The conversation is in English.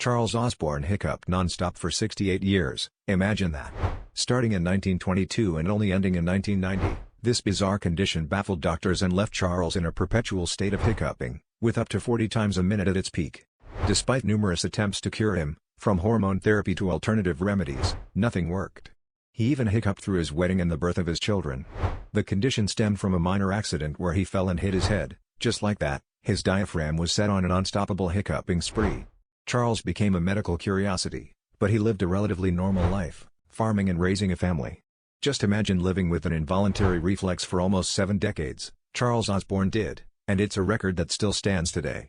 Charles Osborne hiccuped non-stop for 68 years, imagine that. Starting in 1922 and only ending in 1990, this bizarre condition baffled doctors and left Charles in a perpetual state of hiccuping, with up to 40 times a minute at its peak. Despite numerous attempts to cure him, from hormone therapy to alternative remedies, nothing worked. He even hiccuped through his wedding and the birth of his children. The condition stemmed from a minor accident where he fell and hit his head. Just like that, his diaphragm was set on an unstoppable hiccuping spree. Charles became a medical curiosity, but he lived a relatively normal life, farming and raising a family. Just imagine living with an involuntary reflex for almost 7 decades. Charles Osborne did, and it's a record that still stands today.